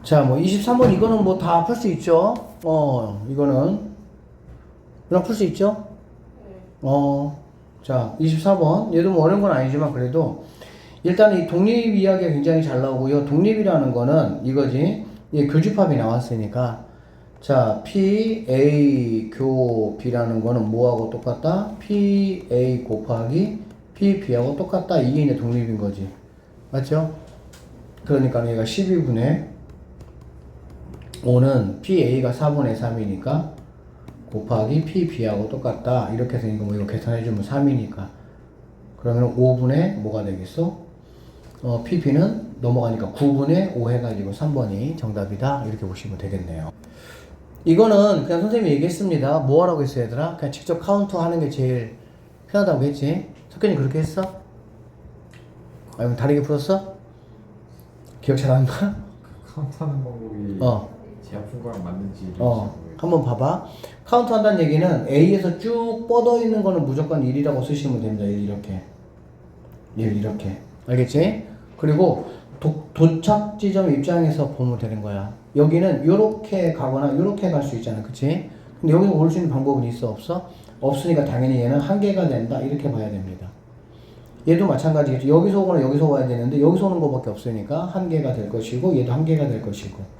자, 뭐 23번 이거는 뭐 다 풀 수 있죠? 이거는 그냥 풀 수 있죠? 자, 24번. 얘도 뭐 어려운 건 아니지만 그래도 일단 이 독립 이야기가 굉장히 잘 나오고요. 독립이라는 거는 이거지. 이 교집합이 나왔으니까. 자, PA 교 B라는 거는 뭐하고 똑같다? PA 곱하기 PB하고 똑같다. 이게 이제 독립인 거지. 맞죠? 그러니까 얘가 12분의 5는 PA가 4분의 3이니까 곱하기 PB하고 똑같다. 이렇게 해서 이거 계산해주면 3이니까. 그러면 5분의 뭐가 되겠어? PB는 넘어가니까 9분의 5 해가지고 3번이 정답이다. 이렇게 보시면 되겠네요. 이거는 그냥 선생님이 얘기했습니다. 뭐 하라고 했어, 얘들아? 그냥 직접 카운트 하는 게 제일 편하다고 했지? 석현이 그렇게 했어? 아니면 다르게 풀었어? 기억 잘 안 나? 카운트하는 방법이 제가 푼 거랑 맞는지 한번 봐봐. 카운트 한다는 얘기는 A에서 쭉 뻗어 있는 거는 무조건 1이라고 쓰시면 됩니다. 1 이렇게. 1 이렇게. 알겠지? 그리고 도착 지점 입장에서 보면 되는 거야. 여기는 요렇게 가거나 요렇게 갈 수 있잖아. 그치? 근데 여기서 올 수 있는 방법은 있어? 없어? 없으니까 당연히 얘는 한 개가 된다. 이렇게 봐야 됩니다. 얘도 마찬가지겠죠. 여기서 오거나 여기서 와야 되는데 여기서 오는 것밖에 없으니까 한 개가 될 것이고 얘도 한 개가 될 것이고.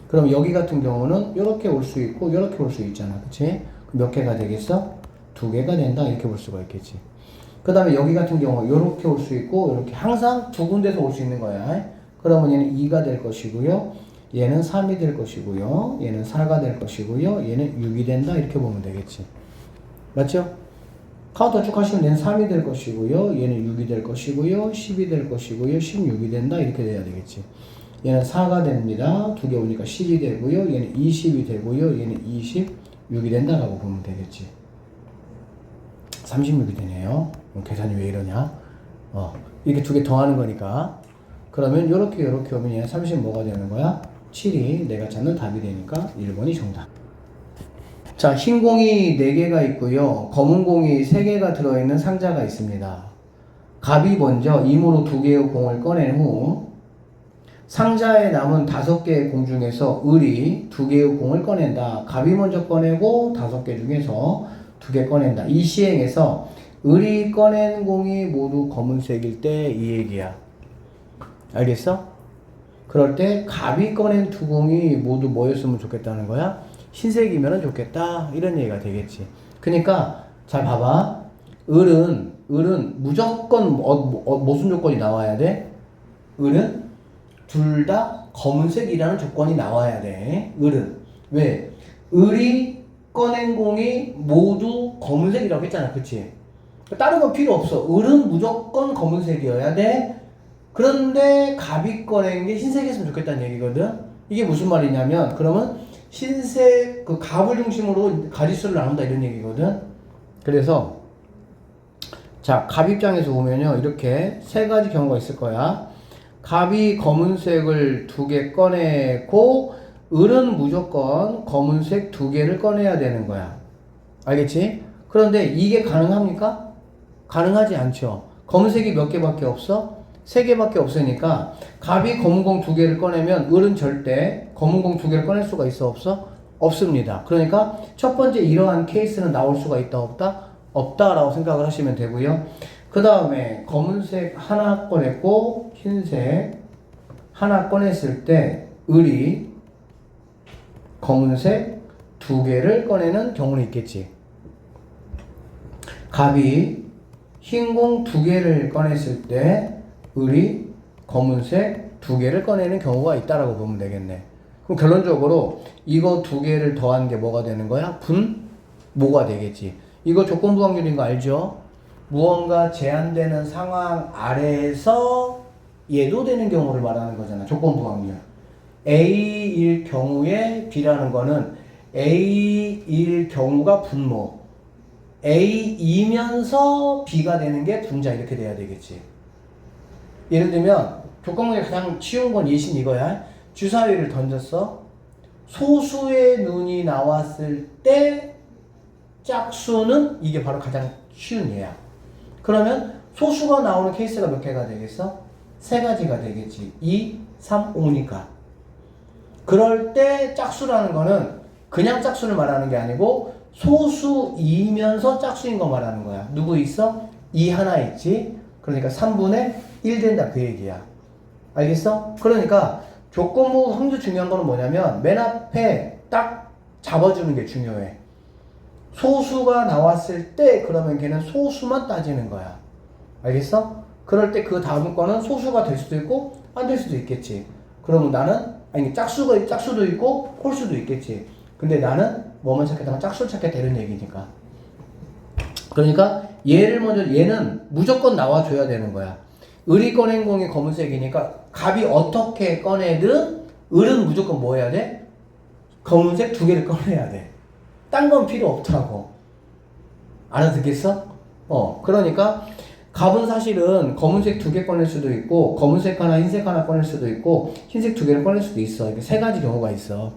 그럼 여기 같은 경우는 이렇게 올 수 있고 이렇게 올 수 있잖아. 그치? 몇 개가 되겠어? 2개가 된다. 이렇게 볼 수가 있겠지. 그 다음에 여기 같은 경우 이렇게 올 수 있고 이렇게 항상 두 군데서 올 수 있는 거야. 그러면 얘는 2가 될 것이고요. 얘는 3이 될 것이고요. 얘는 4가 될 것이고요. 얘는 6이 된다. 이렇게 보면 되겠지. 맞죠? 카운터 쭉 하시면 얘는 3이 될 것이고요. 얘는 6이 될 것이고요. 10이 될 것이고요. 16이 된다. 이렇게 돼야 되겠지. 얘는 4가 됩니다. 2개 오니까 10이 되고요. 얘는 20이 되고요. 얘는 26이 된다라고 보면 되겠지. 36이 되네요. 계산이 왜 이러냐? 이렇게 2개 더하는 거니까. 그러면 요렇게 오면 얘는 30 뭐가 되는 거야? 7이 내가 찾는 답이 되니까 1번이 정답. 자, 흰 공이 4개가 있고요. 검은 공이 3개가 들어있는 상자가 있습니다. 갑이 먼저 임으로 2개의 공을 꺼낸 후 상자에 남은 5개의 공 중에서 을이 2개의 공을 꺼낸다. 갑이 먼저 꺼내고 5개 중에서 2개 꺼낸다. 이 시행에서 을이 꺼낸 공이 모두 검은색일 때 이 얘기야. 알겠어? 그럴 때 갑이 꺼낸 2공이 모두 뭐였으면 좋겠다는 거야? 흰색이면 좋겠다. 이런 얘기가 되겠지. 그러니까 잘 봐봐. 을은 무조건 무슨 조건이 나와야 돼? 을은 둘 다 검은색이라는 조건이 나와야 돼. 을은. 왜? 을이 꺼낸 공이 모두 검은색이라고 했잖아. 그치? 다른 건 필요 없어. 을은 무조건 검은색이어야 돼. 그런데 갑이 꺼낸 게 흰색이었으면 좋겠다는 얘기거든. 이게 무슨 말이냐면 그러면 흰색 그 갑을 중심으로 가지수를 나눈다 이런 얘기거든. 그래서 자, 갑 입장에서 보면요. 이렇게 3가지 경우가 있을 거야. 갑이 검은색을 2개 꺼내고 을은 무조건 검은색 2개를 꺼내야 되는 거야. 알겠지? 그런데 이게 가능합니까? 가능하지 않죠. 검은색이 몇 개밖에 없어? 3개밖에 없으니까 갑이 검은 공 2개를 꺼내면 을은 절대 검은 공 2개를 꺼낼 수가 있어? 없어? 없습니다. 그러니까 첫 번째 이러한 케이스는 나올 수가 있다 없다? 없다라고 생각을 하시면 되고요. 그 다음에 검은색 하나 꺼냈고 흰색 하나 꺼냈을 때 을이 검은색 2개를 꺼내는 경우는 있겠지. 갑이 흰 공 2개를 꺼냈을 때 을이 검은색 2개를 꺼내는 경우가 있다라고 보면 되겠네. 그럼 결론적으로 이거 2개를 더한 게 뭐가 되는 거야? 분모가 되겠지. 이거 조건부 확률인 거 알죠? 무언가 제한되는 상황 아래에서 얘도 되는 경우를 말하는 거잖아. 조건부 확률. A일 경우에 B라는 거는 A일 경우가 분모. A이면서 B가 되는 게 분자 이렇게 돼야 되겠지. 예를 들면 조건부에 가장 쉬운 건 예신 이거야. 주사위를 던졌어. 소수의 눈이 나왔을 때 짝수는 이게 바로 가장 쉬운 예야. 그러면 소수가 나오는 케이스가 몇 개가 되겠어? 3가지가 되겠지. 2, 3, 5니까. 그럴 때 짝수라는 거는 그냥 짝수를 말하는 게 아니고 소수이면서 짝수인 거 말하는 거야. 누구 있어? 2 하나 있지? 그러니까 3분의 1 된다 그 얘기야. 알겠어? 그러니까 조건부 확률 중요한 거는 뭐냐면 맨 앞에 딱 잡아주는 게 중요해. 소수가 나왔을 때 그러면 걔는 소수만 따지는 거야. 알겠어? 그럴 때 그 다음 거는 소수가 될 수도 있고 안 될 수도 있겠지. 그러면 나는 아니 짝수도 있고 홀수도 있겠지. 근데 나는 뭐만 찾겠다면 짝수를 찾게 되는 얘기니까. 그러니까 얘는 무조건 나와줘야 되는 거야. 을이 꺼낸 공이 검은색이니까 갑이 어떻게 꺼내든 을은 무조건 뭐 해야 돼? 검은색 2개를 꺼내야 돼. 딴 건 필요 없다고. 알아듣겠어? 그러니까 갑은 사실은 검은색 2개 꺼낼 수도 있고 검은색 하나 흰색 하나 꺼낼 수도 있고 흰색 2개를 꺼낼 수도 있어. 이렇게 3가지 경우가 있어.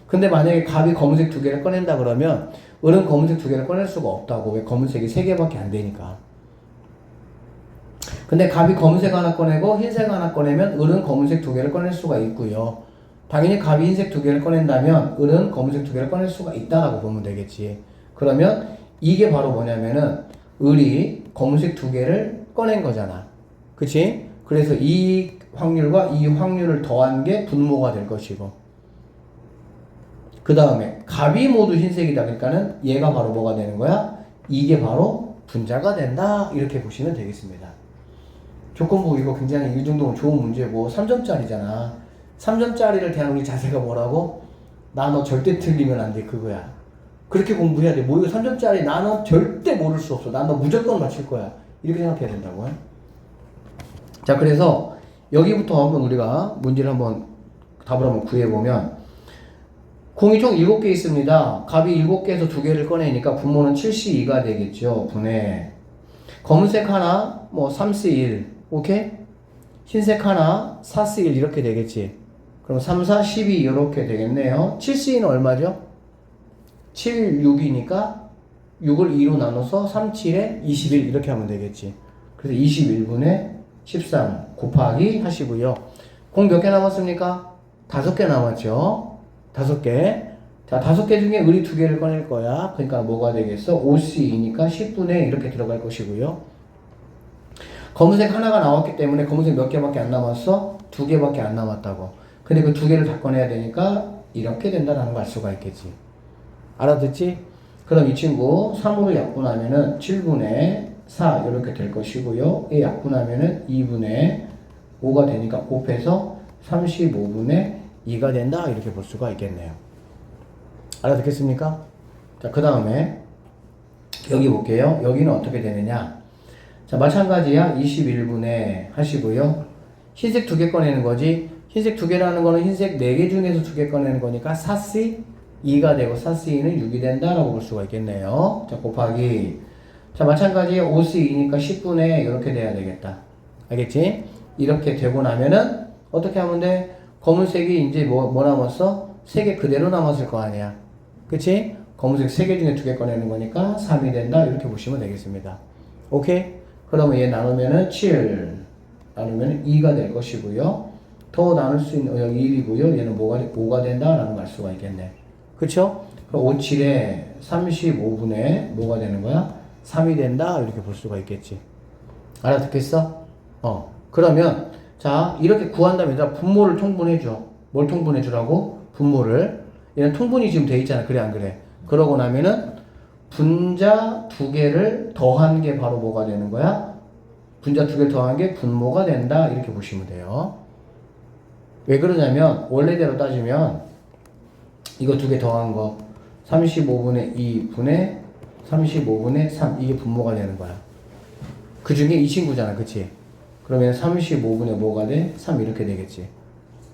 근데 만약에 갑이 검은색 2개를 꺼낸다 그러면 을은 검은색 2개를 꺼낼 수가 없다고. 왜? 검은색이 3개밖에 안 되니까. 근데 갑이 검은색 하나 꺼내고 흰색 하나 꺼내면 을은 검은색 2개를 꺼낼 수가 있고요. 당연히 갑이 흰색 2개를 꺼낸다면 을은 검은색 2개를 꺼낼 수가 있다라고 보면 되겠지. 그러면 이게 바로 뭐냐면은 을이 검은색 2개를 꺼낸 거잖아. 그치? 그래서 이 확률과 이 확률을 더한 게 분모가 될 것이고, 그 다음에 갑이 모두 흰색이다. 그러니까는 얘가 바로 뭐가 되는 거야? 이게 바로 분자가 된다. 이렇게 보시면 되겠습니다. 조건부 이거 굉장히 이 정도면 좋은 문제고 3점짜리잖아. 3점짜리를 대한 우리 자세가 뭐라고? 나 너 절대 틀리면 안 돼. 그거야. 그렇게 공부해야 돼. 뭐 이거 3점짜리 나 너 절대 모를 수 없어. 나 너 무조건 맞출 거야. 이렇게 생각해야 된다고. 자, 그래서 여기부터 한번 우리가 문제를 한번 답을 한번 구해보면, 공이 총 7개 있습니다. 갑이 7개에서 2개를 꺼내니까 분모는 7C2가 되겠죠. 분해. 검은색 하나, 뭐 3C1, 오케이? 흰색 하나, 4C1 이렇게 되겠지. 그럼 3, 4, 12 이렇게 되겠네요. 7C는 얼마죠? 7, 6이니까 6을 2로 나눠서 3, 7에 21 이렇게 하면 되겠지. 그래서 21분의 13 곱하기 하시고요. 공 몇 개 남았습니까? 5개 남았죠. 5개. 자, 5개 중에 을이 2개를 꺼낼 거야. 그러니까 뭐가 되겠어? 5C2니까 10분의 이렇게 들어갈 것이고요. 검은색 하나가 나왔기 때문에 검은색 몇 개밖에 안 남았어? 2개밖에 안 남았다고. 근데 그 2개를 다 꺼내야 되니까 이렇게 된다라는 걸 알 수가 있겠지. 알아듣지? 그럼 이 친구 3으로 약분하면은 7분의 4 이렇게 될 것이고요. 이 약분하면은 2분의 5가 되니까 곱해서 35분의 2가 된다. 이렇게 볼 수가 있겠네요. 알아듣겠습니까? 자, 그 다음에 여기 볼게요. 여기는 어떻게 되느냐? 자, 마찬가지야. 21분의 하시고요. 흰색 2개 꺼내는 거지. 흰색 2개라는 거는 흰색 4개 중에서 2개 꺼내는 거니까 4C 2가 되고 4C2는 6이 된다라고 볼 수가 있겠네요. 자, 곱하기. 자, 마찬가지 5C2니까 10분의 이렇게 돼야 되겠다. 알겠지? 이렇게 되고 나면은 어떻게 하면 돼? 검은색이 이제 뭐 남았어? 3개 그대로 남았을 거 아니야. 그치? 검은색 3개 중에 2개 꺼내는 거니까 3이 된다. 이렇게 보시면 되겠습니다. 오케이? 그러면 얘 나누면은 7 나누면 2가 될 것이고요. 더 나눌 수 있는 여기 1이고요. 얘는 5가 된다라는 걸 알 수가 있겠네. 그쵸? 그럼 5, 7에 35분의 뭐가 되는 거야? 3이 된다. 이렇게 볼 수가 있겠지. 알아듣겠어? 그러면 자, 이렇게 구한 다음에 분모를 통분해줘. 뭘 통분해주라고? 분모를. 얘는 통분이 지금 돼 있잖아. 그래, 안 그래? 그러고 나면은 분자 2개를 더한 게 바로 뭐가 되는 거야? 분자 2개를 더한 게 분모가 된다. 이렇게 보시면 돼요. 왜 그러냐면, 원래대로 따지면, 이거 2개 더한 거, 35분의 2분의 35분의 3. 이게 분모가 되는 거야. 그 중에 이 친구잖아. 그치? 그러면 35분의 뭐가 돼? 3 이렇게 되겠지.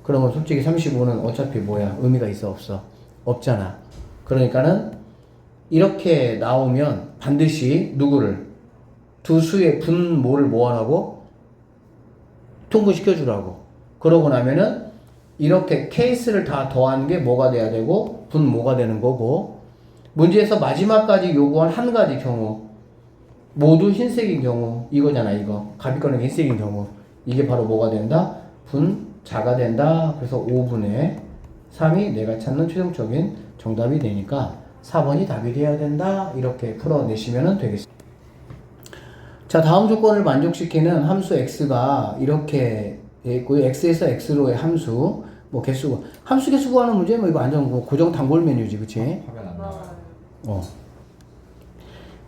그러면 솔직히 35는 어차피 뭐야? 의미가 있어? 없어? 없잖아. 그러니까는 이렇게 나오면 반드시 누구를? 두 수의 분모를 뭐하라고? 통분시켜주라고. 그러고 나면은 이렇게 케이스를 다 더한 게 뭐가 돼야 되고 분모가 되는 거고, 문제에서 마지막까지 요구한 한 가지 경우 모두 흰색인 경우 이거잖아. 이거 갑이 꺼낸 게 흰색인 경우 이게 바로 뭐가 된다? 분자가 된다. 그래서 5분의 3이 내가 찾는 최종적인 정답이 되니까 4번이 답이 되어야 된다. 이렇게 풀어내시면 되겠습니다. 자, 다음 조건을 만족시키는 함수 x가 이렇게 있고요. x에서 x로의 함수, 뭐 개수, 함수 개수 구하는 문제 뭐 이거 완전 뭐 고정 단골 메뉴지, 그치? 화면 안 나와요.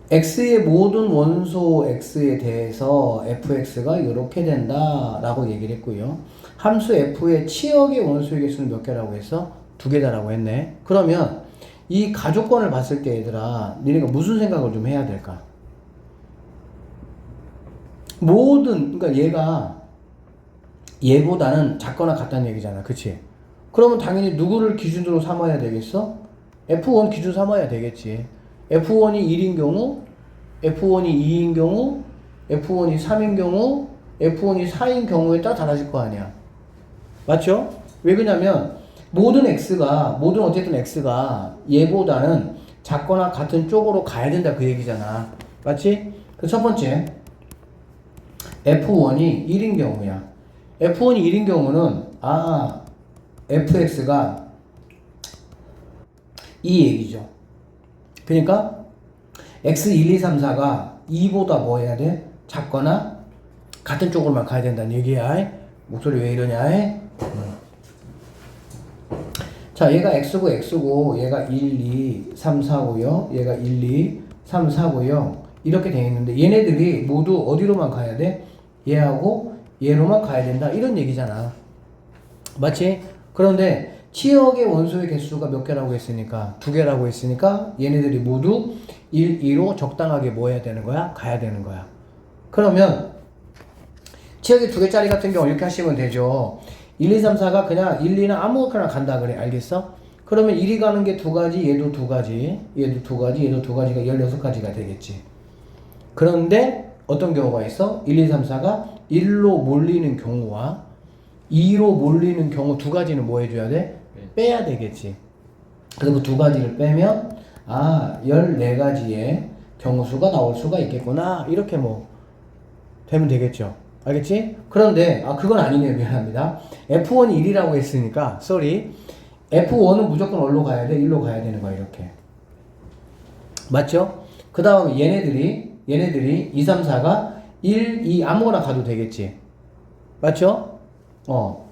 x의 모든 원소 x에 대해서 fx가 이렇게 된다라고 얘기를 했고요. 함수 f의 치역의 원소의 개수는 몇 개라고 했어? 2개다라고 했네. 그러면 이 가조건을 봤을 때 얘들아, 니네가 무슨 생각을 좀 해야 될까? 모든, 그러니까 얘가 얘보다는 작거나 같다는 얘기잖아. 그치? 그러면 당연히 누구를 기준으로 삼아야 되겠어? F1 기준 삼아야 되겠지. F1이 1인 경우, F1이 2인 경우, F1이 3인 경우, F1이 4인 경우에 따라 달라질 거 아니야. 맞죠? 왜 그러냐면 모든 어쨌든 X가 얘보다는 작거나 같은 쪽으로 가야 된다 그 얘기잖아. 맞지? 그 첫 번째 F1이 1인 경우야. F1이 1인 경우는 fx가 이 얘기죠. 그러니까 x 1, 2, 3, 4가 2보다 뭐 해야 돼? 작거나 같은 쪽으로만 가야 된다는 얘기야. 목소리 왜 이러냐? 자, 얘가 x고 얘가 1, 2, 3, 4고요. 얘가 1, 2, 3, 4고요. 이렇게 되어 있는데 얘네들이 모두 어디로만 가야 돼? 얘하고 얘로만 가야 된다. 이런 얘기잖아. 맞지? 그런데 치역의 원소의 개수가 몇 개라고 했으니까 2개라고 했으니까 얘네들이 모두 1, 2로 적당하게 뭐 해야 되는 거야? 가야 되는 거야. 그러면 치역이 2개짜리 같은 경우 이렇게 하시면 되죠. 1, 2, 3, 4가 그냥 1, 2는 아무거나 간다 그래. 알겠어? 그러면 1이 가는 게 2가지, 얘도 2가지, 얘도 2가지, 얘도 2가지가 16가지가 되겠지. 그런데 어떤 경우가 있어? 1, 2, 3, 4가 1로 몰리는 경우와 2로 몰리는 경우 2가지는 뭐 해줘야 돼? 빼야 되겠지. 그래서 그 2가지를 빼면 14가지의 경우수가 나올 수가 있겠구나. 이렇게 뭐 되면 되겠죠. 알겠지? 그런데 그건 아니네요. 미안합니다. F1이 1이라고 했으니까 F1은 무조건 어디로 가야 돼? 1로 가야 되는 거야. 이렇게. 맞죠? 그 다음에 얘네들이 2, 3, 4가 1, 2 아무거나 가도 되겠지. 맞죠?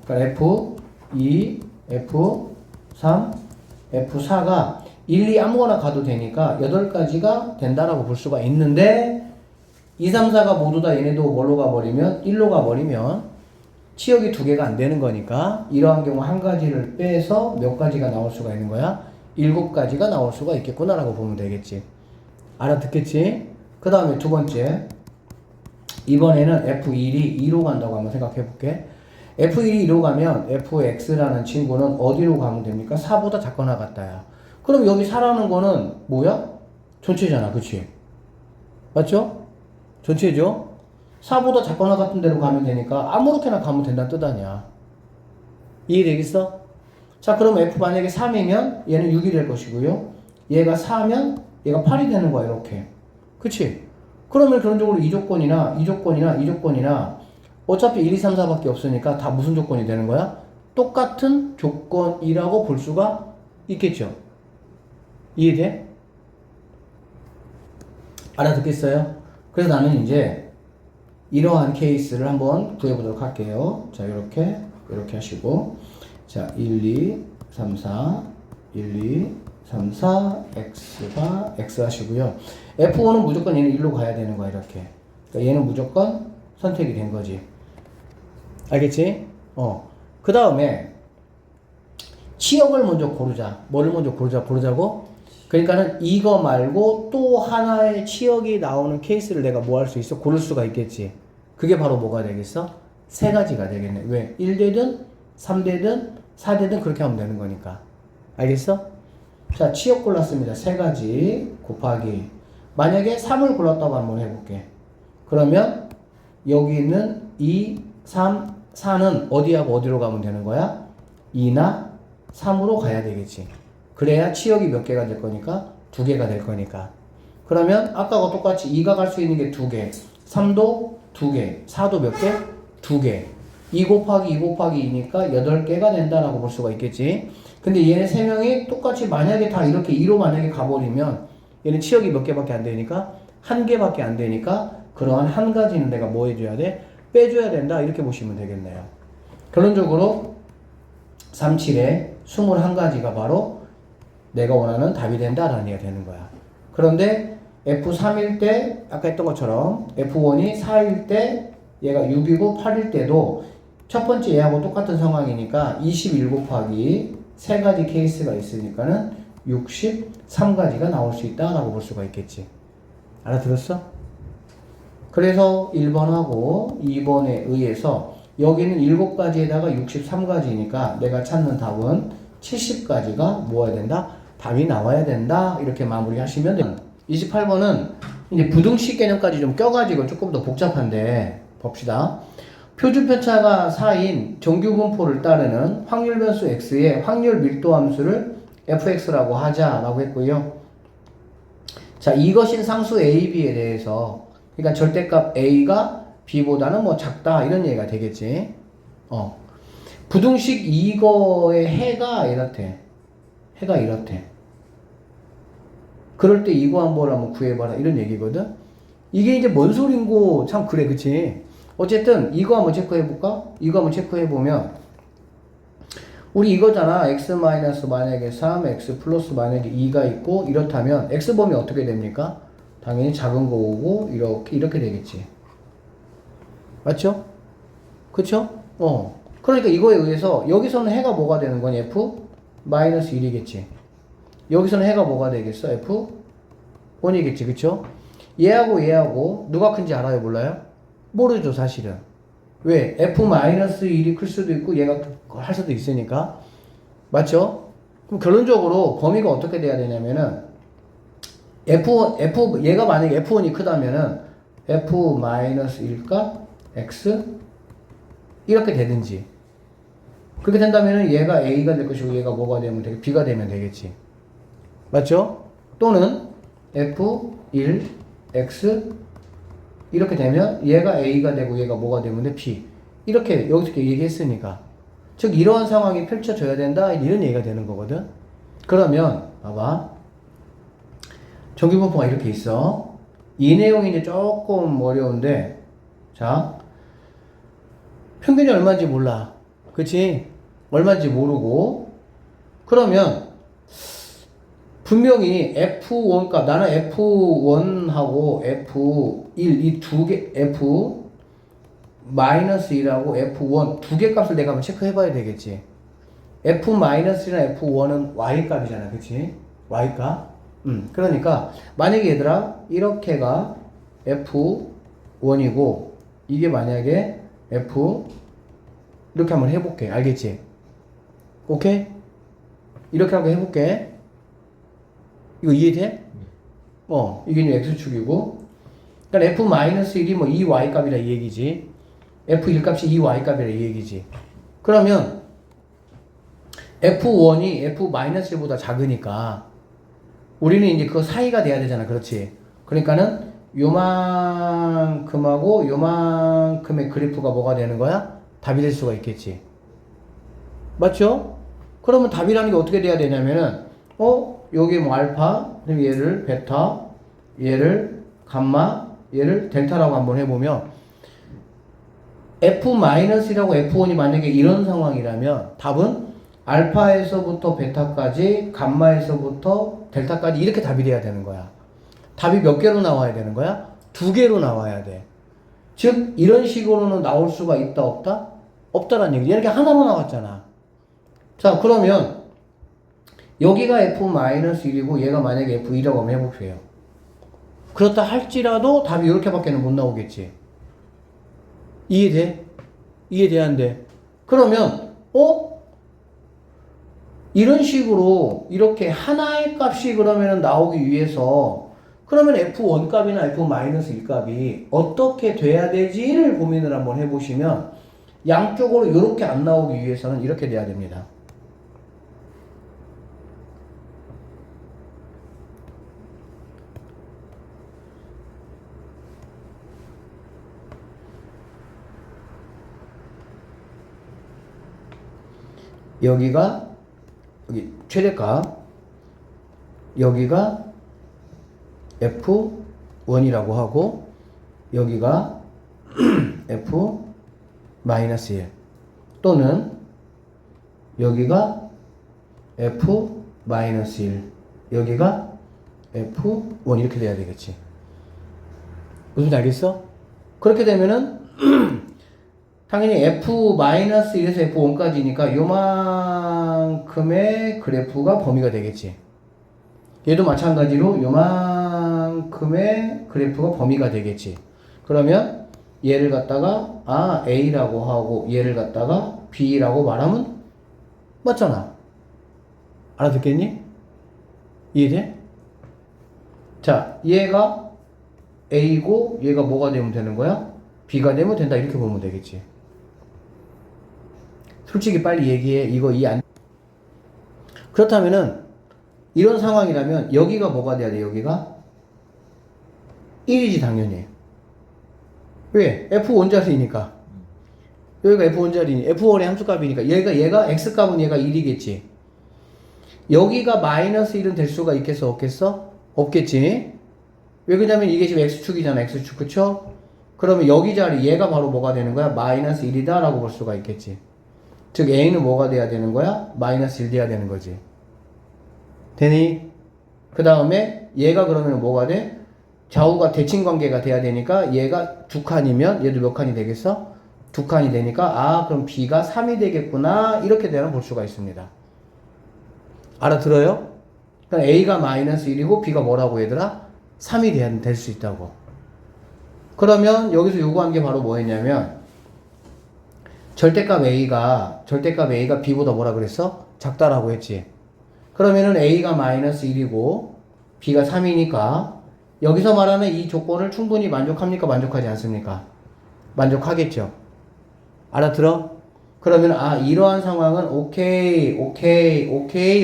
그러니까 F2, F3, F4가 1, 2 아무거나 가도 되니까 8가지가 된다라고 볼 수가 있는데 2, 3, 4가 모두 다 얘네도 뭘로 가버리면 1로 가버리면 치역이 2개가 안 되는 거니까 이러한 경우 한 가지를 빼서 몇 가지가 나올 수가 있는 거야? 7가지가 나올 수가 있겠구나라고 보면 되겠지. 알아듣겠지? 그 다음에 두 번째, 이번에는 F1이 2로 간다고 한번 생각해 볼게. F1이 2로 가면 Fx라는 친구는 어디로 가면 됩니까? 4보다 작거나 같다야. 그럼 여기 4라는 거는 뭐야? 전체잖아. 그치? 맞죠? 전체죠? 4보다 작거나 같은 데로 가면 되니까 아무렇게나 가면 된다는 뜻 아니야. 이해되겠어? 자, 그럼 F 만약에 3이면 얘는 6이 될 것이고요. 얘가 4면 얘가 8이 되는 거야. 이렇게. 그치? 그러면 그런적으로 이 조건이나 어차피 1, 2, 3, 4밖에 없으니까 다 무슨 조건이 되는 거야? 똑같은 조건이라고 볼 수가 있겠죠. 이해돼? 알아듣겠어요? 그래서 나는 이제 이러한 케이스를 한번 구해보도록 할게요. 자, 이렇게 하시고, 자, 1, 2, 3, 4, 1, 2, 3, 4, x가 x 하시고요. F5는 무조건 얘는 1로 가야 되는 거야, 이렇게. 그러니까 얘는 무조건 선택이 된 거지. 알겠지? 그 다음에 치역을 먼저 고르자. 뭐를 먼저 고르자고? 그러니까는 이거 말고 또 하나의 치역이 나오는 케이스를 내가 뭐 할 수 있어? 고를 수가 있겠지. 그게 바로 뭐가 되겠어? 3가지가 되겠네. 왜? 1되든 3되든 4되든 그렇게 하면 되는 거니까. 알겠어? 자, 치역 골랐습니다. 3가지 곱하기. 만약에 3을 골랐다고 한번 해볼게. 그러면 여기 있는 2, 3, 4는 어디하고 어디로 가면 되는 거야? 2나 3으로 가야 되겠지. 그래야 치역이 몇 개가 될 거니까? 2개가 될 거니까. 그러면 아까와 똑같이 2가 갈 수 있는 게 2개, 3도 2개, 4도 몇 개? 2개. 2 곱하기 2 곱하기 2니까 8개가 된다라고 볼 수가 있겠지. 근데 얘네 3명이 똑같이 만약에 다 이렇게 2로 만약에 가버리면 얘는 치역이 몇 개밖에 안 되니까 1개밖에 안 되니까 그러한 한 가지는 내가 뭐 해줘야 돼? 빼줘야 된다. 이렇게 보시면 되겠네요. 결론적으로 37에 21가지가 바로 내가 원하는 답이 된다라는 얘기가 되는 거야. 그런데 F3일 때 아까 했던 것처럼 F1이 4일 때 얘가 6이고 8일 때도 첫 번째 얘하고 똑같은 상황이니까 21 곱하기 3가지 케이스가 있으니까는 63가지가 나올 수 있다라고 볼 수가 있겠지. 알아들었어? 그래서 1번하고 2번에 의해서 여기는 7가지에다가 63가지니까 내가 찾는 답은 70가지가 모아야 된다? 답이 나와야 된다. 이렇게 마무리 하시면 됩니다. 28번은 이제 부등식 개념까지 좀 껴가지고 조금 더 복잡한데 봅시다. 표준 편차가 4인 정규 분포를 따르는 확률 변수 x의 확률 밀도 함수를 fx라고 하자라고 했고요. 자, 이것인 상수 a, b에 대해서 그러니까 절대값 a가 b보다는 뭐 작다 이런 얘기가 되겠지. 부등식 이거의 해가 이렇대. 해가 이렇대. 그럴 때 이거 한번 구해봐라 이런 얘기거든. 이게 이제 뭔 소린고 참 그래 그치. 어쨌든 이거 한번 체크해볼까? 이거 한번 체크해보면 우리 이거잖아. x 마이너스 만약에 3, x 플러스 만약에 2가 있고 이렇다면 x범위 어떻게 됩니까? 당연히 작은 거 오고 이렇게 되겠지. 맞죠? 그쵸? 그러니까 이거에 의해서 여기서는 해가 뭐가 되는 거니? f 마이너스 1이겠지. 여기서는 해가 뭐가 되겠어? f1이겠지. 그쵸? 얘하고 누가 큰지 알아요? 몰라요? 모르죠 사실은. 왜? f-1이 클 수도 있고 얘가 할 수도 있으니까. 맞죠? 그럼 결론적으로 범위가 어떻게 돼야 되냐면은 얘가 만약에 f1이 크다면은 f-1가 x 이렇게 되든지 그렇게 된다면은 얘가 a가 될 것이고 얘가 뭐가 되면 되게 b가 되면 되겠지. 맞죠? 또는 f1 x 이렇게 되면 얘가 a가 되고 얘가 뭐가 되면 돼? b 이렇게 여기서 얘기했으니까 즉 이러한 상황이 펼쳐져야 된다 이런 얘기가 되는 거거든. 그러면 봐봐 정규분포가 이렇게 있어. 이 내용이 이제 조금 어려운데 자 평균이 얼마인지 몰라. 그치? 얼마인지 모르고 그러면 분명히 F1 값, 나는 F1하고 F1 이 두 개, F 마이너스 1하고 F1 두 개 값을 내가 한번 체크해 봐야 되겠지. F 마이너스 1이나 F1은 Y 값이잖아. 그치? Y 값. 그러니까 만약에 얘들아 이렇게가 F1이고 이게 만약에 F 이렇게 한번 해볼게. 알겠지? 오케이? 이렇게 한번 해볼게. 이거 이해돼? 이게 이제 X축이고. 그러니까 F-1이 뭐 2Y 값이라 이 얘기지. F1 값이 2Y 값이라 이 얘기지. 그러면 F1이 F-1보다 작으니까 우리는 이제 그 사이가 돼야 되잖아. 그렇지? 그러니까는 요만큼하고 요만큼의 그래프가 뭐가 되는 거야? 답이 될 수가 있겠지. 맞죠? 그러면 답이라는 게 어떻게 돼야 되냐면은 여기 뭐 알파, 그럼 얘를 베타, 얘를 감마, 얘를 델타라고 한번 해보면 F-이라고 F1이 만약에 이런 상황이라면 답은 알파에서부터 베타까지, 감마에서부터 델타까지 이렇게 답이 돼야 되는 거야. 답이 몇 개로 나와야 되는 거야? 2개로 나와야 돼. 즉 이런 식으로는 나올 수가 있다 없다? 없다라는 얘기지. 이렇게 하나로 나왔잖아. 자 그러면 여기가 F-1이고 얘가 만약에 F2라고 한번 해볼게요. 그렇다 할지라도 답이 이렇게밖에는 못 나오겠지. 이해돼? 이해돼 안 돼? 그러면 이런 식으로 이렇게 하나의 값이 그러면 나오기 위해서 그러면 F1 값이나 F-1 값이 어떻게 돼야 되지를 고민을 한번 해보시면 양쪽으로 이렇게 안 나오기 위해서는 이렇게 돼야 됩니다. 여기가 여기 최대값, 여기가 F1이라고 하고 여기가 F-1 또는 여기가 F-1 여기가 F1 이렇게 돼야 되겠지. 무슨 알겠어? 그렇게 되면은 당연히 F-1에서 F1까지니까 요만큼의 그래프가 범위가 되겠지. 얘도 마찬가지로 요만큼의 그래프가 범위가 되겠지. 그러면 얘를 갖다가 A라고 하고 얘를 갖다가 B라고 말하면 맞잖아. 알아듣겠니? 이해돼? 자, 얘가 A고 얘가 뭐가 되면 되는 거야? B가 되면 된다. 이렇게 보면 되겠지. 솔직히 빨리 얘기해. 이거 이해 안. 그렇다면은 이런 상황이라면 여기가 뭐가 돼야 돼? 여기가 1이지 당연히. 왜? F1자리니까. 여기가 F1자리니 F1의 함수값이니까 얘가 X값은 얘가 1이겠지. 여기가 마이너스 1은 될 수가 있겠어? 없겠어? 없겠지. 왜 그러냐면 이게 지금 X축이잖아. X축. 그쵸? 그러면 여기 자리 얘가 바로 뭐가 되는 거야? 마이너스 1이다 라고 볼 수가 있겠지. 즉 A는 뭐가 돼야 되는 거야? 마이너스 1 돼야 되는 거지. 되니? 그 다음에 얘가 그러면 뭐가 돼? 좌우가 대칭관계가 돼야 되니까 얘가 두 칸이면 얘도 몇 칸이 되겠어? 두 칸이 되니까 그럼 B가 3이 되겠구나 이렇게 되는 볼 수가 있습니다. 알아들어요? 그러니까 A가 마이너스 1이고 B가 뭐라고 얘들아? 3이 될 수 있다고. 그러면 여기서 요구한 게 바로 뭐였냐면 절대값 A가 B보다 뭐라 그랬어? 작다라고 했지. 그러면은 A가 마이너스 1이고 B가 3이니까 여기서 말하는 이 조건을 충분히 만족합니까? 만족하지 않습니까? 만족하겠죠. 알아들어? 그러면 이러한 상황은 오케이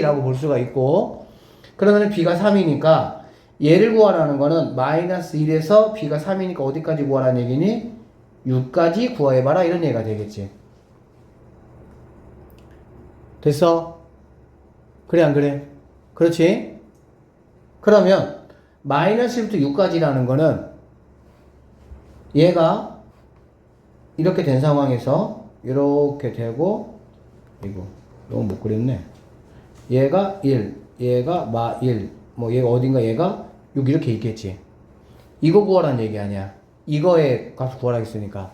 라고 볼 수가 있고 그러면 B가 3이니까 얘를 구하라는 거는 마이너스 1에서 B가 3이니까 어디까지 구하라는 얘기니? 6까지 구해봐라 이런 얘기가 되겠지. 됐어? 그래 안 그래? 그렇지? 그러면 마이너스 1부터 6까지라는 거는 얘가 이렇게 된 상황에서 이렇게 되고 이거 너무 못 그렸네. 얘가 1, 얘가 마 1, 뭐 얘가 어딘가 얘가 6 이렇게 있겠지. 이거 구하라는 얘기 아니야. 이거의 값을 구하라 했으니까.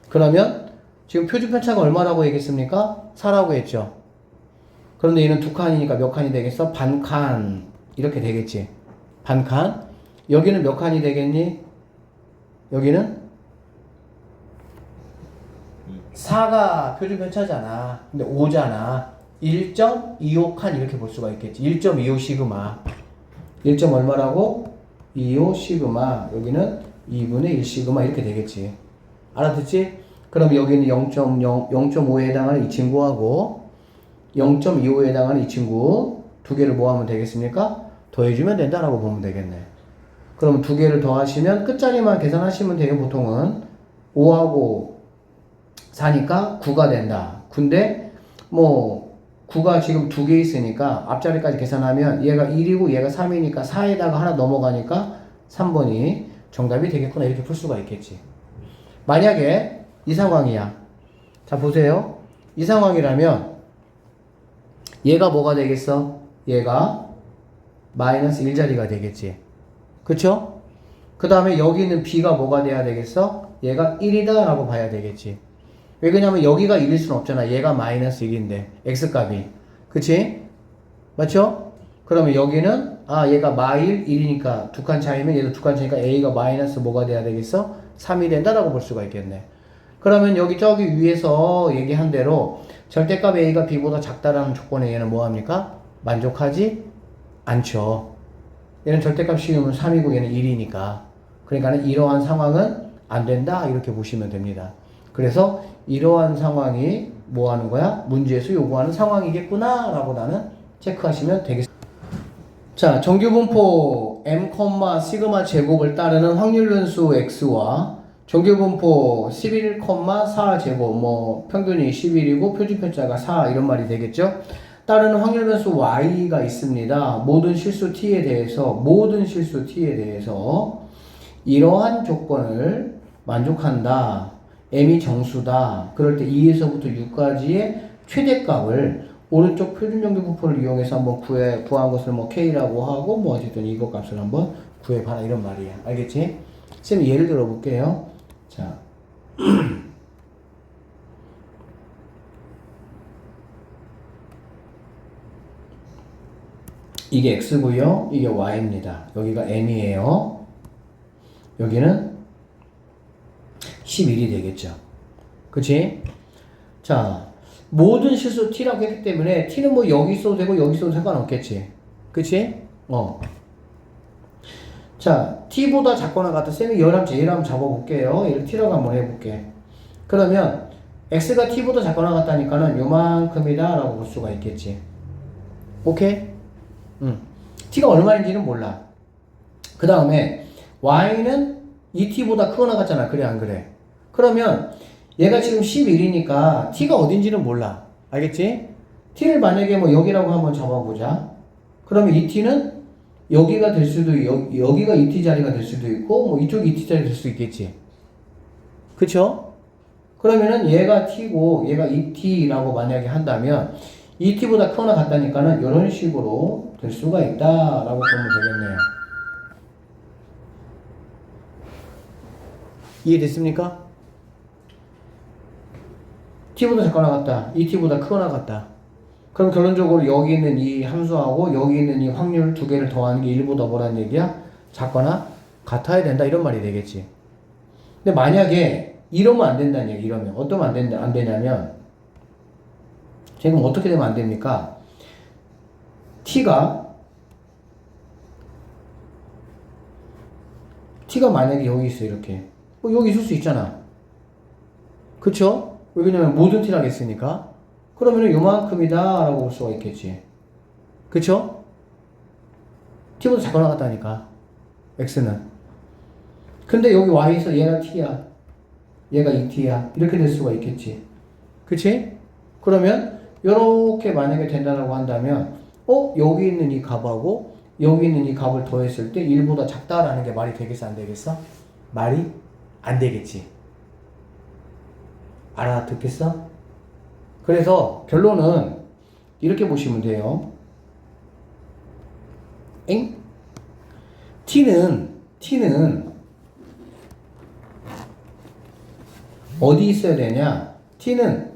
그러면 지금 표준 편차가 얼마라고 얘기했습니까? 4라고 했죠. 그런데 얘는 두 칸이니까 몇 칸이 되겠어? 반칸 이렇게 되겠지. 반칸. 여기는 몇 칸이 되겠니? 여기는 4가 표준 편차잖아. 근데 5잖아. 1.25칸 이렇게 볼 수가 있겠지. 1.25 시그마. 1. 얼마라고? 25 시그마. 여기는 2분의 1 시그마 이렇게 되겠지. 알아듣지? 그럼 여기는 0.5에 해당하는 이 친구하고 0.25에 해당하는 이 친구 두 개를 뭐 하면 되겠습니까? 더해주면 된다라고 보면 되겠네. 그럼 두 개를 더하시면 끝자리만 계산하시면 돼요. 보통은 5하고 4니까 9가 된다. 근데 뭐 9가 지금 두 개 있으니까 앞자리까지 계산하면 얘가 1이고 얘가 3이니까 4에다가 하나 넘어가니까 3번이 정답이 되겠구나 이렇게 풀 수가 있겠지. 만약에 이 상황이야. 자 보세요. 이 상황이라면 얘가 뭐가 되겠어? 얘가 마이너스 1자리가 되겠지. 그쵸? 그 다음에 여기는 B가 뭐가 돼야 되겠어? 얘가 1이다 라고 봐야 되겠지. 왜 그러냐면 여기가 1일 수는 없잖아. 얘가 마이너스 1인데 X값이. 그치? 맞죠? 그러면 여기는 얘가 마일 1이니까 두 칸 차이면 얘도 두 칸 차이니까 A가 마이너스 뭐가 돼야 되겠어? 3이 된다라고 볼 수가 있겠네. 그러면 여기 저기 위에서 얘기한 대로 절대값 A가 B보다 작다라는 조건에 얘는 뭐합니까? 만족하지 않죠. 얘는 절대값 씌우면 3이고 얘는 1이니까. 그러니까는 이러한 상황은 안 된다 이렇게 보시면 됩니다. 그래서 이러한 상황이 뭐 하는 거야? 문제에서 요구하는 상황이겠구나 라고 나는 체크하시면 되겠습니다. 자, 정규분포 m, 시그마 제곱을 따르는 확률 변수 x와 정규분포 11,4제곱 뭐 평균이 11이고 표준편차가 4 이런 말이 되겠죠. 따르는 확률 변수 y가 있습니다. 모든 실수 t에 대해서 이러한 조건을 만족한다. m이 정수다. 그럴 때 2에서부터 6까지의 최대값을 오른쪽 표준정규분포를 이용해서 한번 구한 것을 뭐 k라고 하고 뭐 어쨌든 이거 값을 한번 구해봐라 이런 말이야. 알겠지? 쌤 예를 들어 볼게요. 자, 이게 x고요. 이게 y입니다. 여기가 m이에요. 여기는 11이 되겠죠. 그치? 자, 모든 실수 t라고 했기 때문에 t는 뭐 여기 있어도 되고 여기 있어도 상관없겠지. 그치? 자, t보다 작거나 같다. 쌤이 얘를 한번 잡아볼게요. 얘를 t라고 한번 해볼게. 그러면 x가 t보다 작거나 같다니까는 요만큼이다 라고 볼 수가 있겠지. 오케이? t가 얼마인지는 몰라. 그 다음에 y는 2t보다 크거나 같잖아. 그래 안 그래? 그러면 얘가 지금 11이니까 t가 어딘지는 몰라. 알겠지? t를 만약에 뭐 여기라고 한번 잡아보자. 그러면 이 t는 여기가 될 수도 여기가 2t 자리가 될 수도 있고 뭐 이쪽이 2t 자리가 될 수 있겠지. 그쵸? 그러면은 얘가 t고 얘가 2t라고 만약에 한다면 2t보다 크거나 같다니까는 이런 식으로 될 수가 있다라고 보면 되겠네요. 이해됐습니까? t보다 작거나 같다. 2t보다 크거나 같다. 그럼 결론적으로 여기 있는 이 함수하고 여기 있는 이 확률 두 개를 더하는 게 1보다 뭐라는 얘기야? 작거나 같아야 된다 이런 말이 되겠지. 근데 만약에 이러면 안 된다는 얘기. 이러면 어떠면 안 되냐면 지금 어떻게 되면 안 됩니까? t가 만약에 여기 있어 이렇게 여기 있을 수 있잖아. 그쵸? 왜냐면 모든 t라고 했으니까. 그러면 요만큼이다 라고 볼 수가 있겠지. 그쵸? t보다 작거나 같다니까 x는. 근데 여기 y에서 얘가 t야 얘가 2t야 이렇게 될 수가 있겠지. 그치? 그러면 요렇게 만약에 된다라고 한다면 여기 있는 이 값하고 여기 있는 이 값을 더했을 때 1보다 작다라는 게 말이 되겠어 안 되겠어? 말이 안 되겠지. 알아듣겠어? 그래서 결론은 이렇게 보시면 돼요. t는 어디 있어야 되냐? t는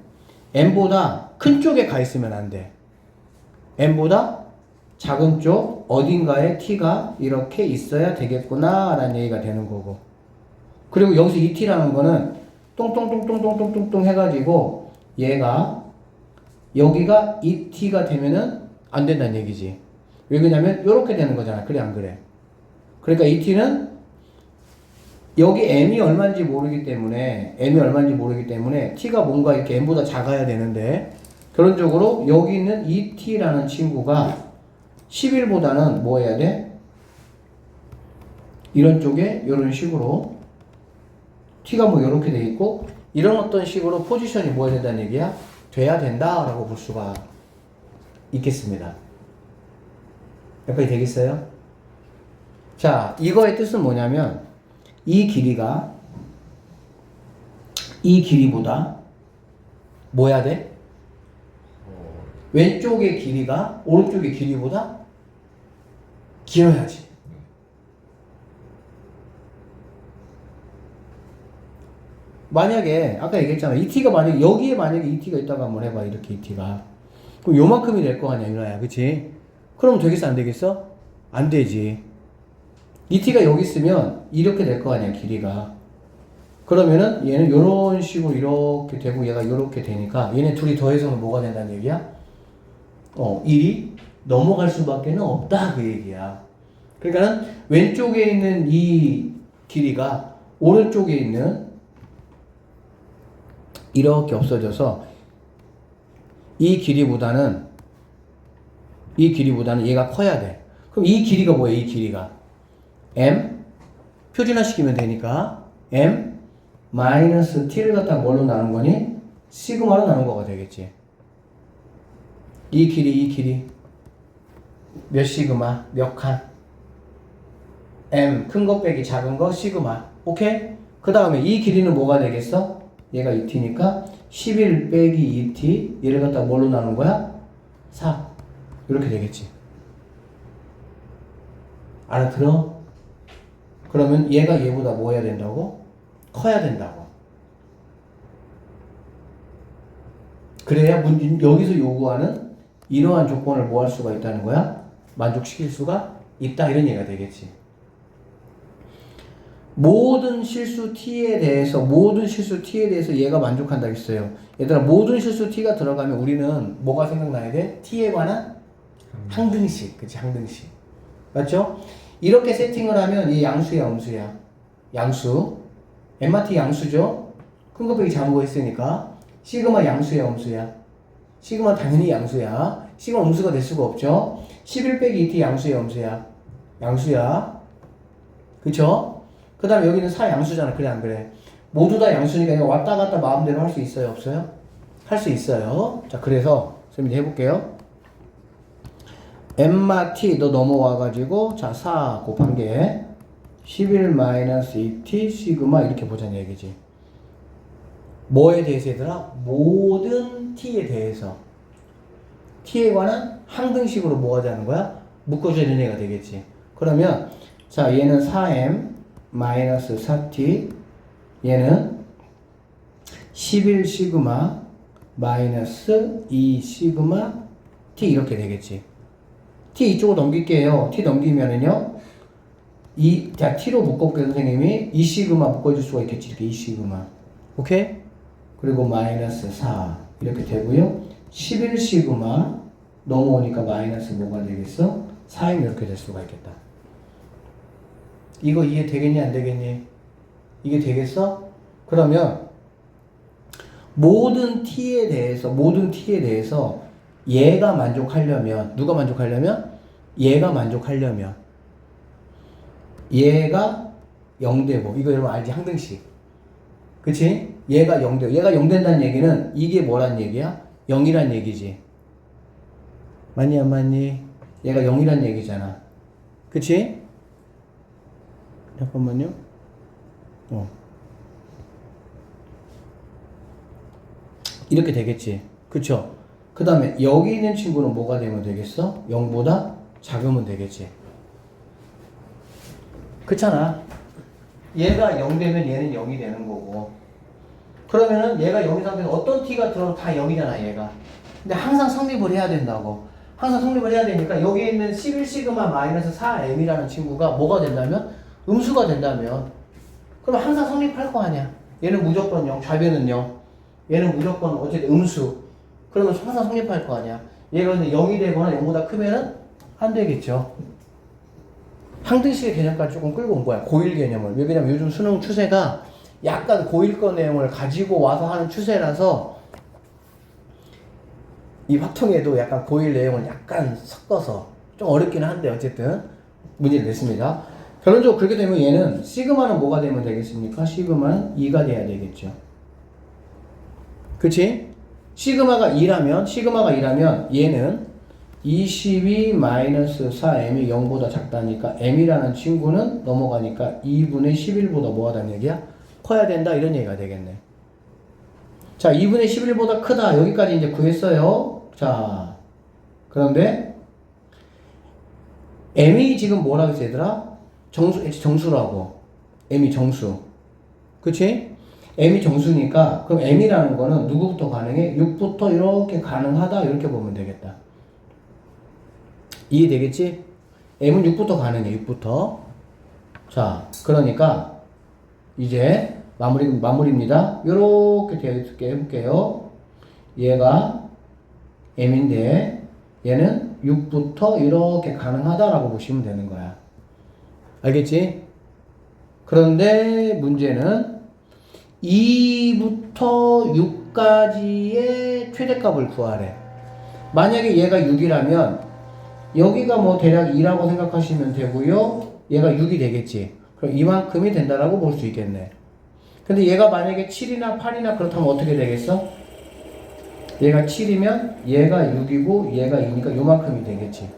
m보다 큰 쪽에 가 있으면 안 돼. m보다 작은 쪽 어딘가에 t가 이렇게 있어야 되겠구나 라는 얘기가 되는 거고. 그리고 여기서 이 t라는 거는 똥똥똥똥똥똥똥 해가지고 얘가 여기가 2t가 되면은 안 된다는 얘기지. 왜 그러냐면 이렇게 되는 거잖아. 그래 안 그래? 그러니까 2t는 여기 m이 얼마인지 모르기 때문에 t가 뭔가 이렇게 m보다 작아야 되는데 결론적으로 여기 있는 2t라는 친구가 11보다는 뭐 해야 돼? 이런 쪽에 이런 식으로 t가 뭐 이렇게 돼 있고 이런 어떤 식으로 포지션이 뭐 해야 된다는 얘기야? 돼야 된다라고 볼 수가 있겠습니다. 여기까지 되겠어요? 자, 이거의 뜻은 뭐냐면 이 길이보다 뭐 해야 돼? 왼쪽의 길이가 오른쪽의 길이보다 길어야지. 만약에 아까 얘기했잖아. ET가 만약에 여기에 만약에 ET가 있다고 한번 해봐. 이렇게 ET가 그럼 요만큼이 될 거 아니야 유나야. 그치? 그럼 되겠어 안 되겠어? 안 되지. ET가 여기 있으면 이렇게 될 거 아니야 길이가. 그러면은 얘는 요런 식으로 이렇게 되고 얘가 요렇게 되니까 얘네 둘이 더해서는 뭐가 된다는 얘기야? 1이 넘어갈 수밖에 없다 그 얘기야. 그러니까는 왼쪽에 있는 이 길이가 오른쪽에 있는 이렇게 없어져서 이 길이보다는 얘가 커야 돼. 그럼 이 길이가 뭐예요? 이 길이가 m 표준화 시키면 되니까 m 마이너스 t를 갖다 뭘로 나눈 거니? 시그마로 나눈 거가 되겠지. 이 길이 몇 시그마? 몇 칸? m 큰 거 빼기 작은 거 시그마. 오케이? 그 다음에 이 길이는 뭐가 되겠어? 얘가 2t니까 11 빼기 2t 얘를 갖다 뭘로 나눈 거야? 4 이렇게 되겠지. 알아들어? 그러면 얘가 얘보다 뭐 해야 된다고? 커야 된다고. 그래야 여기서 요구하는 이러한 조건을 뭐 할 수가 있다는 거야? 만족시킬 수가 있다 이런 얘기가 되겠지. 모든 실수 t에 대해서 얘가 만족한다 했어요. 얘들아 모든 실수 t가 들어가면 우리는 뭐가 생각나야 돼? t에 관한 항등식. 그치 항등식. 맞죠? 이렇게 세팅을 하면 얘 양수야 음수야? 양수. MRT 양수죠? 큰 거 빼기 작은 거 했으니까 시그마 양수야 음수야? 시그마 당연히 양수야. 시그마 음수가 될 수가 없죠? 11 빼기 2t 양수야 음수야? 양수야. 그쵸? 그 다음에 여기는 4 양수잖아. 그래 안 그래? 모두 다 양수니까 이거 왔다 갔다 마음대로 할 수 있어요 없어요? 할 수 있어요. 자 그래서 선생님이 해볼게요. m마 t 너 넘어와가지고 자 4 곱한 게 11 마이너스 2t 시그마 이렇게 보자는 얘기지. 뭐에 대해서 얘들아? 모든 t에 대해서 t에 관한 항등식으로 뭐 하자는 거야? 묶어줘야 되는 얘기가 되겠지. 그러면 자 얘는 4m 마이너스 4t 얘는 11 시그마 마이너스 2 시그마 t 이렇게 되겠지. t 이쪽으로 넘길게요. t 넘기면은요 자 t로 묶어볼게요. 선생님이 2 시그마 묶어줄 수가 있겠지. 이렇게 2 시그마 오케이? 그리고 마이너스 4 이렇게 되고요. 11 시그마 넘어오니까 마이너스 뭐가 되겠어? 4m 이렇게 될 수가 있겠다. 이거 이해 되겠니 안 되겠니? 이게 되겠어? 그러면 모든 t에 대해서 얘가 만족하려면 누가 만족하려면? 얘가 만족하려면 얘가 0되고 이거 여러분 알지? 항등식 그치? 얘가 0되고 얘가 0된다는 얘기는 이게 뭐란 얘기야? 0이란 얘기지. 맞니 안 맞니? 얘가 0이란 얘기잖아. 그치? 잠깐만요. 이렇게 되겠지. 그쵸? 그 다음에 여기 있는 친구는 뭐가 되면 되겠어? 0보다 작으면 되겠지. 그렇잖아. 얘가 0 되면 얘는 0이 되는 거고. 그러면은 얘가 0인 상태에서 어떤 t가 들어도 다 0이잖아 얘가. 근데 항상 성립을 해야 된다고. 항상 성립을 해야 되니까 여기 있는 11 시그마 마이너스 4m이라는 친구가 뭐가 된다면? 음수가 된다면 그럼 항상 성립할 거 아니야. 얘는 무조건 0, 좌변은 0. 얘는 무조건 어쨌든 음수. 그러면 항상 성립할 거 아니야. 얘가 근데 0이 되거나 0보다 크면은 안 되겠죠. 항등식의 개념까지 조금 끌고 온 거야. 고일 개념을. 왜냐면 요즘 수능 추세가 약간 고일권 내용을 가지고 와서 하는 추세라서 이 확통에도 약간 고일 내용을 약간 섞어서 좀 어렵긴 한데 어쨌든 문제를 냈습니다. 결론적으로 그렇게 되면 얘는 시그마는 뭐가 되면 되겠습니까? 시그마는 2가 돼야 되겠죠. 그치? 시그마가 2라면 얘는 22 마이너스 4m이 0보다 작다니까 m이라는 친구는 넘어가니까 2분의 11보다 뭐하다는 얘기야? 커야 된다 이런 얘기가 되겠네. 자 2분의 11보다 크다 여기까지 이제 구했어요. 자 그런데 m이 지금 뭐라고 했어 얘들아? 정수라고. m이 정수. 그치? m이 정수니까 그럼 m이라는 거는 누구부터 가능해? 6부터 이렇게 가능하다 이렇게 보면 되겠다. 이해되겠지? m은 6부터 가능해. 6부터. 자 그러니까 이제 마무리입니다. 요렇게 되게 해볼게요. 얘가 m인데 얘는 6부터 이렇게 가능하다라고 보시면 되는 거야. 알겠지? 그런데 문제는 2부터 6까지의 최대값을 구하래. 만약에 얘가 6이라면 여기가 뭐 대략 2라고 생각하시면 되고요. 얘가 6이 되겠지. 그럼 이만큼이 된다라고 볼 수 있겠네. 근데 얘가 만약에 7이나 8이나 그렇다면 어떻게 되겠어? 얘가 7이면 얘가 6이고 얘가 2니까 요만큼이 되겠지.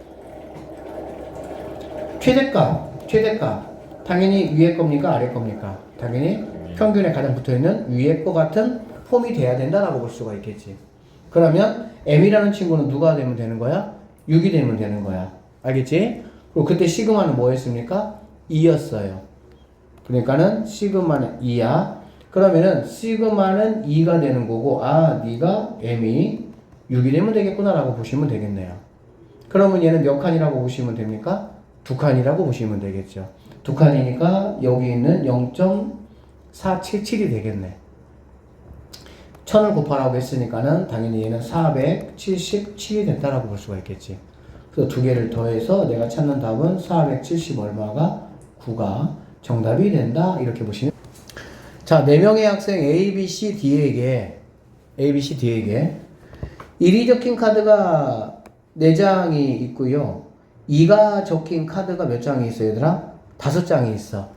최대값. 당연히 위에 겁니까? 아래 겁니까? 당연히 평균에 가장 붙어있는 위에 거 같은 폼이 돼야 된다라고 볼 수가 있겠지. 그러면 m이라는 친구는 누가 되면 되는 거야? 6이 되면 되는 거야. 알겠지? 그리고 그때 시그마는 뭐였습니까? 2였어요. 그러니까는 시그마는 2야. 그러면은 시그마는 2가 되는 거고, 아, 네가 m이 6이 되면 되겠구나라고 보시면 되겠네요. 그러면 얘는 몇 칸이라고 보시면 됩니까? 2칸이라고 보시면 되겠죠. 2칸이니까 여기 있는 0.477이 되겠네. 1000을 곱하라고 했으니까는 당연히 얘는 477이 된다라고 볼 수가 있겠지. 그래서 두 개를 더해서 내가 찾는 답은 470 얼마가 9가 정답이 된다. 이렇게 보시면. 자, 4명의 학생 A, B, C, D에게 일이 적힌 카드가 4장이 있고요. 2가 적힌 카드가 몇 장이 있어, 얘들아? 5장이 있어.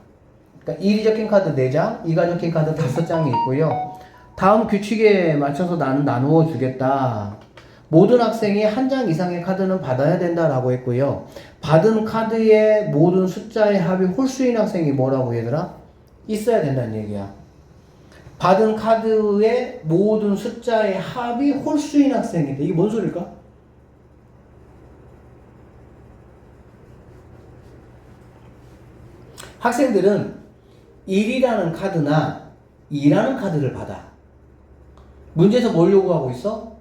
그러니까 1이 적힌 카드 4장, 2가 적힌 카드 5장이 있고요. 다음 규칙에 맞춰서 나는 나누어 주겠다. 모든 학생이 한 장 이상의 카드는 받아야 된다라고 했고요. 받은 카드의 모든 숫자의 합이 홀수인 학생이 뭐라고 얘들아? 있어야 된다는 얘기야. 받은 카드의 모든 숫자의 합이 홀수인 학생인데 이게 뭔 소릴까? 학생들은 1이라는 카드나 2라는 카드를 받아. 문제에서 뭘 요구하고 있어?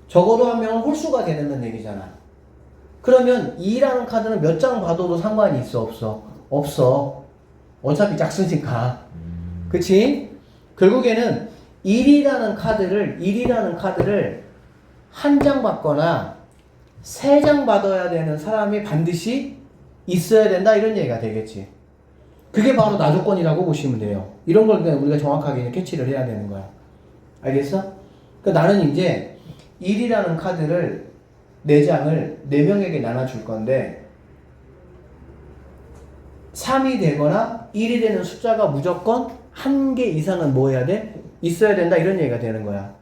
적어도 한 명은 홀수가 되는 얘기잖아. 그러면 2라는 카드는 몇 장 받아도 상관이 있어? 없어? 없어. 어차피 짝수니까. 그치? 결국에는 1이라는 카드를 한 장 받거나 3장 받아야 되는 사람이 반드시 있어야 된다. 이런 얘기가 되겠지. 그게 바로 나조건이라고 보시면 돼요. 이런 걸 우리가 정확하게 캐치를 해야 되는 거야. 알겠어? 그러니까 나는 이제 1이라는 카드를 4장을 4명에게 나눠줄 건데 3이 되거나 1이 되는 숫자가 무조건 1개 이상은 뭐 해야 돼? 있어야 된다. 이런 얘기가 되는 거야.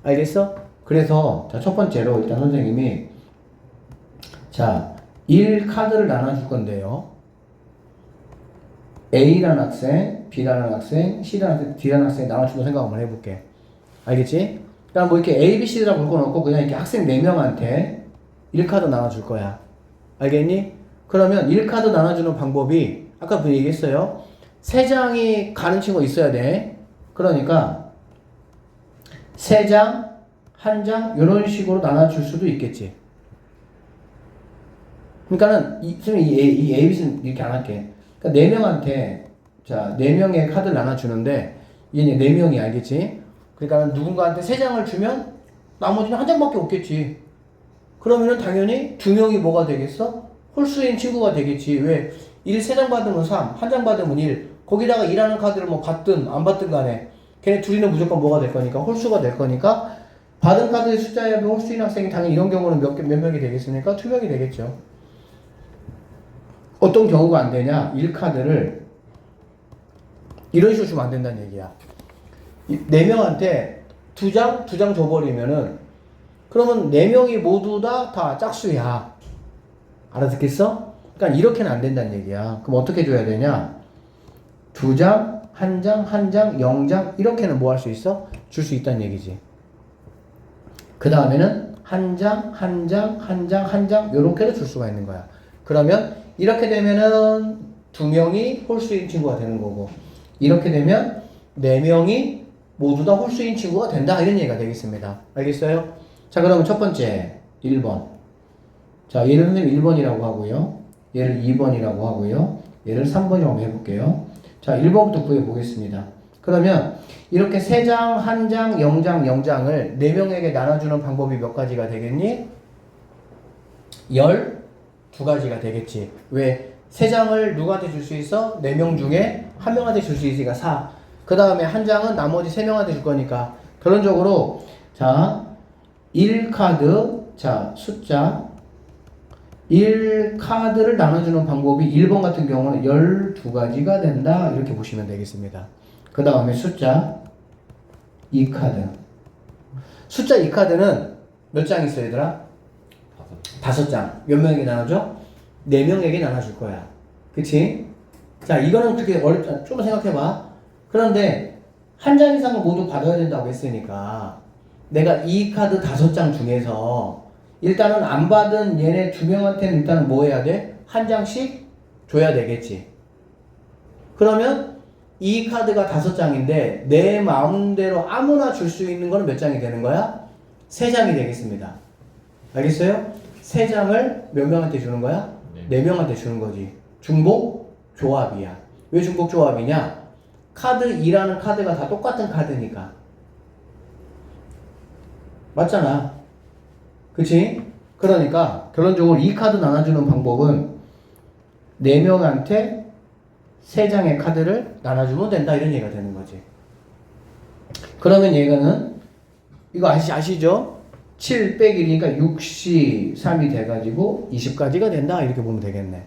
알겠어? 그래서 자, 첫 번째로 일단 선생님이 자 1카드를 나눠줄 건데요. A라는 학생, B라는 학생, C라는 학생, D라는 학생 나눠주고 생각 한번 해볼게. 알겠지? 그냥 뭐 이렇게 A, B, C라 묶어놓고 그냥 이렇게 학생 4명한테 1카드 나눠줄 거야. 알겠니? 그러면 1카드 나눠주는 방법이 아까 그 얘기했어요. 3장이 가는 친구가 있어야 돼. 그러니까 3장, 1장 이런 식으로 나눠줄 수도 있겠지. 그러니까는 이 A, B, C는 이렇게 안 할게. 그러니까 4명한테 자 4명의 카드를 나눠주는데 얘는 4명이 알겠지? 그러니까 누군가한테 3장을 주면 나머지는 1장밖에 없겠지. 그러면은 당연히 2명이 뭐가 되겠어? 홀수인 친구가 되겠지. 왜? 1 3장 받으면 3, 1장 받으면 1. 거기다가 2라는 카드를 뭐 받든 안 받든 간에 걔네 둘이는 무조건 뭐가 될 거니까 홀수가 될 거니까 받은 카드의 숫자에 홀수인 학생이 당연히 이런 경우는 몇 명이 되겠습니까? 2명이 되겠죠. 어떤 경우가 안 되냐? 1카드를 이런 식으로 주면 안 된다는 얘기야. 4명한테 2장 줘버리면은 그러면 4명이 모두 다 짝수야. 알아듣겠어? 그러니까 이렇게는 안 된다는 얘기야. 그럼 어떻게 줘야 되냐? 2장, 1장, 0장 이렇게는 뭐 할 수 있어? 줄 수 있다는 얘기지. 그 다음에는 1장 요렇게도 줄 수가 있는 거야. 그러면 이렇게 되면은 2명이 홀수인 친구가 되는 거고 이렇게 되면 4명이 모두 다 홀수인 친구가 된다. 이런 얘기가 되겠습니다. 알겠어요? 자, 그러면 첫 번째 1번. 자, 얘를 선생님 1번이라고 하고요. 얘를 2번이라고 하고요. 얘를 3번이라고 해볼게요. 자, 1번부터 구해보겠습니다. 그러면 이렇게 3장, 1장, 0장을 4명에게 나눠주는 방법이 몇 가지가 되겠니? 12가지가 되겠지. 왜? 3장을 누구한테 줄 수 있어? 4명 중에 1명한테 줄 수 있으니까 4. 그 다음에 1장은 나머지 3명한테 줄 거니까 결론적으로 자 1카드 자 숫자 1카드를 나눠주는 방법이 1번 같은 경우는 12가지가 된다. 이렇게 보시면 되겠습니다. 그 다음에 숫자 2카드. 숫자 2카드는 몇 장 있어 얘들아? 5장. 몇 명에게 나눠줘? 4명에게 나눠줄 거야. 그치? 자, 이거는 그렇게 어렵지. 좀 생각해봐. 그런데 한 장 이상을 모두 받아야 된다고 했으니까 내가 이 카드 5장 중에서 일단은 안 받은 얘네 2명한테는 일단은 뭐 해야 돼? 한 장씩 줘야 되겠지. 그러면 이 카드가 5장인데 내 마음대로 아무나 줄 수 있는 거는 몇 장이 되는 거야? 3장이 되겠습니다. 알겠어요? 3장을 몇 명한테 주는 거야? 네. 4명한테 주는 거지. 중복 조합이야. 왜 중복 조합이냐? 카드 2라는 카드가 다 똑같은 카드니까. 맞잖아. 그치? 그러니까 결론적으로 이 카드 나눠주는 방법은 4명한테 3장의 카드를 나눠주면 된다 이런 얘기가 되는 거지. 그러면 얘가는 이거 아시죠? 7 빼기 1이니까 6시 3이 돼가지고 20까지가 된다 이렇게 보면 되겠네.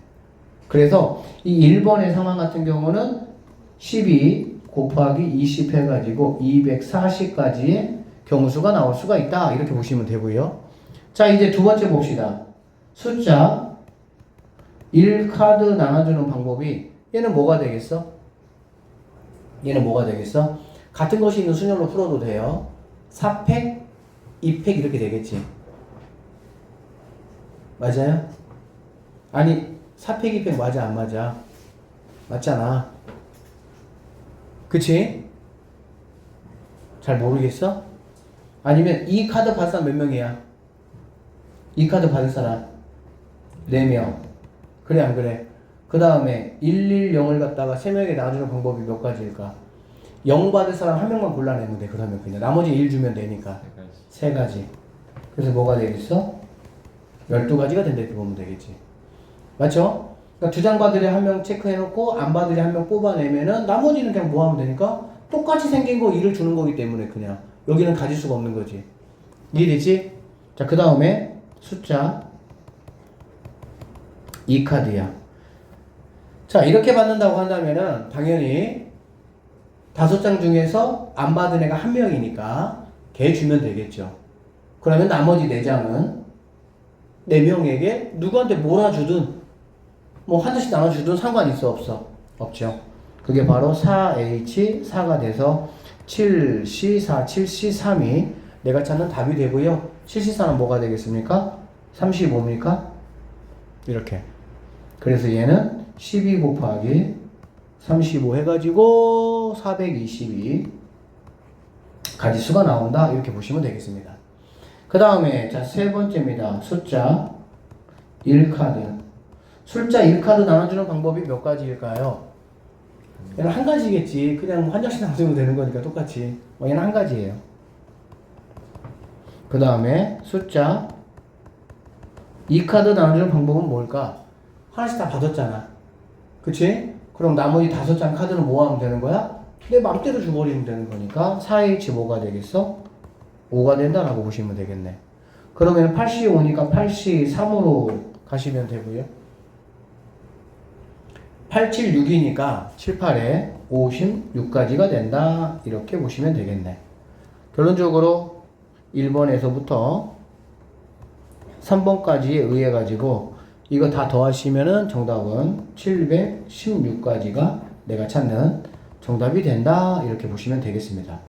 그래서 이 1번의 상황 같은 경우는 12 곱하기 20 해가지고 240까지의 경우수가 나올 수가 있다 이렇게 보시면 되고요. 자, 이제 두 번째 봅시다. 숫자 1카드 나눠주는 방법이 얘는 뭐가 되겠어? 얘는 뭐가 되겠어? 같은 것이 있는 순열로 풀어도 돼요. 4팩, 2팩 이렇게 되겠지. 맞아요? 아니 4팩, 2팩 맞아 안 맞아? 맞잖아. 그치? 잘 모르겠어? 아니면 이 카드 받을 사람 몇 명이야? 이 카드 받을 사람 4명. 그래 안 그래? 그 다음에 110을 갖다가 3명에게 나눠주는 방법이 몇 가지일까? 0 받을 사람 1명만 골라내면 돼. 그러면 그냥 나머지 1 주면 되니까 3가지. 그래서 뭐가 되겠어? 12가지가 된다 이렇게 보면 되겠지. 맞죠? 그러니까 2장 받으려 1명 체크해놓고 안 받으려 1명 뽑아내면은 나머지는 그냥 뭐 하면 되니까 똑같이 생긴 거 2를 주는 거기 때문에 그냥 여기는 가질 수가 없는 거지. 이해되지? 자, 그 다음에 숫자 2카드야. 자, 이렇게 받는다고 한다면은 당연히 5장 중에서 안 받은 애가 1명이니까 걔 주면 되겠죠. 그러면 나머지 4장은 4명에게 누구한테 몰아주든 뭐 한 장씩 나눠주든 상관 있어 없어? 없죠. 그게 바로 4H4가 돼서 7C4, 7C3이 내가 찾는 답이 되고요. 7C4는 뭐가 되겠습니까? 35입니까? 이렇게. 그래서 얘는 12 곱하기 35 해가지고 422 가지수가 나온다. 이렇게 보시면 되겠습니다. 그 다음에 자, 세 번째입니다. 숫자 1카드. 숫자 1카드 나눠주는 방법이 몇 가지일까요? 얘는 한 가지겠지. 그냥 한 장씩 나눠주면 되는 거니까 똑같이. 얘는 한 가지예요. 그 다음에 숫자 2카드 나눠주는 방법은 뭘까? 하나씩 다 받았잖아. 그치? 그럼 나머지 5장 카드는 뭐 하면 되는 거야? 내 맘대로 줘버리면 되는 거니까 4H 뭐가 되겠어? 5가 된다라고 보시면 되겠네. 그러면 8C5니까 8C3으로 가시면 되고요. 876이니까 7, 8에 56까지가 된다. 이렇게 보시면 되겠네. 결론적으로 1번에서부터 3번까지에 의해 가지고 이거 다 더하시면은 정답은 716까지가 내가 찾는 정답이 된다. 이렇게 보시면 되겠습니다.